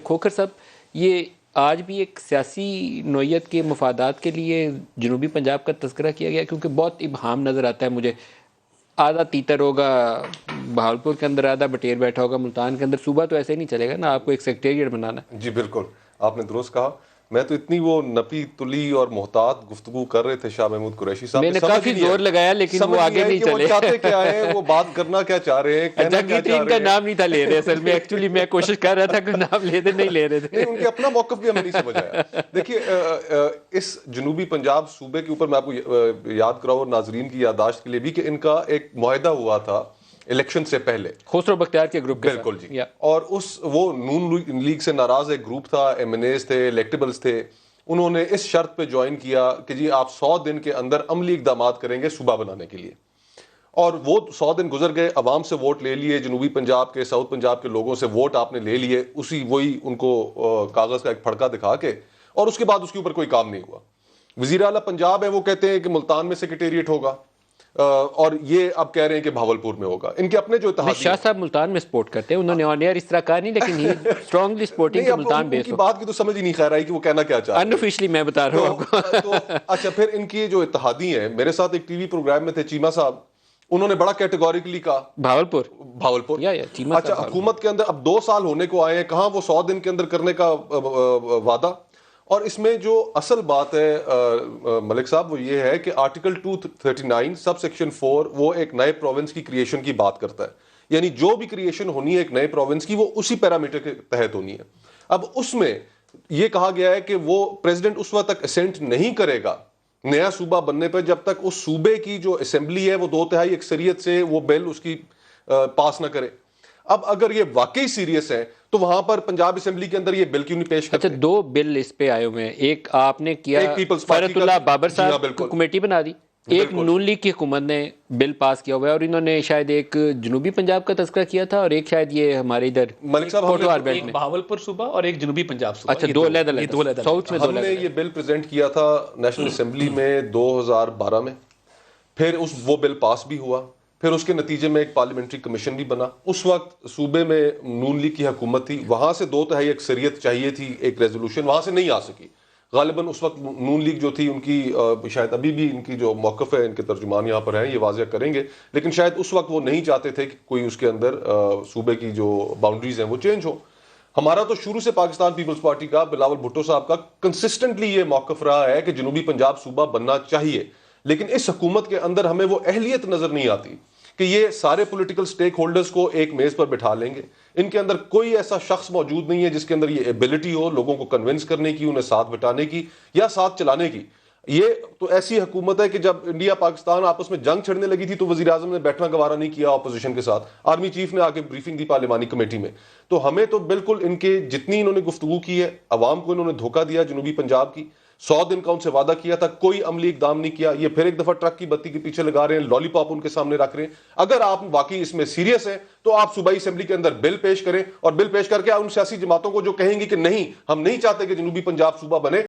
کھوکھر صاحب، یہ آج بھی ایک سیاسی نوعیت کے مفادات کے لیے جنوبی پنجاب کا تذکرہ کیا گیا، کیونکہ بہت ابہام نظر آتا ہے مجھے. آدھا تیتر ہوگا بہاولپور کے اندر، آدھا بٹیر بیٹھا ہوگا ملتان کے اندر. صوبہ تو ایسے ہی نہیں چلے گا نا، آپ کو ایک سیکٹریٹ بنانا ہے. جی بالکل، آپ نے درست کہا. میں تو اتنی وہ نپی تلی اور محتاط گفتگو کر رہے تھے شاہ محمود قریشی صاحب، میں نے کافی زور لگایا لیکن وہ آگے نہیں چلے. وہ چاہتے کیا ہیں، وہ بات کرنا کیا چاہ رہے ہیں، کہنا کیا چاہ رہے ہیں. کا نام نہیں تھا لے رہے اصل میں، ایکچولی میں کوشش کر رہا تھا کہ نام لے دے، نہیں لے رہے تھے. نہیں، ان کے اپنا موقف بھی ہمیں نہیں سمجھ آیا. دیکھیے، اس جنوبی پنجاب صوبے کے اوپر میں آپ کو یاد کراؤں ناظرین کی یادداشت کے لیے بھی کہ ان کا ایک معاہدہ ہوا تھا الیکشن سے پہلے خسرو بختیار کے گروپ کے ساتھ. بالکل جی. اور وہ نون لیگ سے ناراض ایک گروپ تھا، ایم این ایز تھے، الیکٹیبلز تھے. انہوں نے اس شرط پہ جوائن کیا کہ جی آپ 100 دن کے اندر عملی اقدامات کریں گے صوبہ بنانے کے لیے. اور وہ 100 دن گزر گئے، عوام سے ووٹ لے لیے، جنوبی پنجاب کے ساؤتھ پنجاب کے لوگوں سے ووٹ آپ نے لے لیے، وہی ان کو کاغذ کا ایک پھڑکا دکھا کے، اور اس کے بعد اس کے اوپر کوئی کام نہیں ہوا. وزیر اعلیٰ پنجاب ہے، وہ کہتے ہیں کہ ملتان میں سیکریٹریٹ ہوگا، اور یہ اب کہہ رہے ہیں کہ بھاولپور میں ہوگا. ان کے اپنے جو اتحادی شاہ صاحب ملتان میں سپورٹ کرتے ہیں، انہوں نے آن ایئر اس طرح کہا نہیں، لیکن ہی اسٹرانگلی سپورٹنگ کہ ملتان بیس ہو. ان کی بات کی تو سمجھ ہی نہیں خیر آئی کہ وہ کہنا کیا چاہ رہے ہیں. انآفیشلی میں بتا رہا ہوں آپ کو. تو اچھا، پھر ان کی جو اتحادی ہیں، میرے ساتھ ایک ٹی وی پروگرام میں تھے چیمہ صاحب، انہوں نے بڑا کیٹیگوریکلی کہا بھاولپور. اچھا، حکومت کے اندر اب 2 سال ہونے کو آئے ہیں، کہاں وہ 100 دن کے اندر کرنے کا وعدہ. اور اس میں جو اصل بات ہے ملک صاحب، وہ یہ ہے کہ آرٹیکل 239 سب سیکشن 4 وہ ایک نئے پروونس کی کریشن کی بات کرتا ہے. یعنی جو بھی کریشن ہونی ہے ایک نئے پروونس کی، وہ اسی پیرامیٹر کے تحت ہونی ہے. اب اس میں یہ کہا گیا ہے کہ وہ پریزیڈنٹ اس وقت تک اسینٹ نہیں کرے گا نیا صوبہ بننے پہ جب تک اس صوبے کی جو اسمبلی ہے وہ 2/3 اکثریت سے وہ بل اس کی پاس نہ کرے. اب اگر یہ واقعی سیریس ہے تو وہاں پر پنجاب اسمبلی کے اندر یہ بل کیوں نہیں پیش کرتے؟ اچھا، 2 بل اس پہ آئے ہوئے ہیں. ایک آپ نے کیا، فرت اللہ بابر صاحب کمیٹی بنا دی. ایک نون لیگ کی حکومت نے بل پاس کیا ہوا ہے، اور انہوں نے شاید ایک جنوبی پنجاب کا تذکرہ کیا تھا، اور ایک شاید یہ ہمارے ادھر ملک صاحب ایک بہاولپور صوبہ اور ایک جنوبی پنجاب صوبہ. اچھا، 2 علیحدہ ساؤتھ میں. ہم نے یہ بل پریزنٹ کیا تھا نیشنل اسمبلی میں 2012 میں، پھر وہ بل پاس بھی ہوا. پھر اس کے نتیجے میں ایک پارلیمنٹری کمیشن بھی بنا. اس وقت صوبے میں نون لیگ کی حکومت تھی، وہاں سے 2/3 اکثریت چاہیے تھی، ایک ریزولوشن وہاں سے نہیں آ سکی. غالباً اس وقت نون لیگ جو تھی ان کی شاید ابھی بھی ان کی جو موقف ہے، ان کے ترجمان یہاں پر ہیں، یہ واضح کریں گے، لیکن شاید اس وقت وہ نہیں چاہتے تھے کہ کوئی اس کے اندر صوبے کی جو باؤنڈریز ہیں وہ چینج ہو. ہمارا تو شروع سے پاکستان پیپلز پارٹی کا، بلاول بھٹو صاحب کا کنسسٹنٹلی یہ موقف رہا ہے کہ جنوبی پنجاب صوبہ بننا چاہیے. لیکن اس حکومت کے اندر ہمیں وہ اہلیت نظر نہیں آتی کہ یہ سارے پولیٹیکل سٹیک ہولڈرز کو ایک میز پر بٹھا لیں گے. ان کے اندر کوئی ایسا شخص موجود نہیں ہے جس کے اندر یہ ایبلٹی ہو لوگوں کو کنونس کرنے کی، انہیں ساتھ بٹانے کی یا ساتھ چلانے کی. یہ تو ایسی حکومت ہے کہ جب انڈیا پاکستان آپس میں جنگ چھڑنے لگی تھی تو وزیر اعظم نے بیٹھنا گوارا نہیں کیا اپوزیشن کے ساتھ، آرمی چیف نے آ کے بریفنگ دی پارلیمانی کمیٹی میں. تو ہمیں تو بالکل ان کے جتنی انہوں نے گفتگو کی ہے، عوام کو انہوں نے دھوکہ دیا جنوبی پنجاب کی. 100 دن کا ان سے وعدہ کیا تھا، کوئی عملی اقدام نہیں کیا. یہ پھر ایک دفعہ ٹرک کی بتی کے پیچھے لگا رہے ہیں، لالی پاپ ان کے سامنے رکھ رہے ہیں. اگر آپ واقعی اس میں سیریس ہیں تو آپ صوبائی اسمبلی کے اندر بل پیش کریں، اور بل پیش کر کے ان سیاسی جماعتوں کو جو کہیں گی کہ نہیں ہم نہیں چاہتے کہ جنوبی پنجاب صوبہ بنے،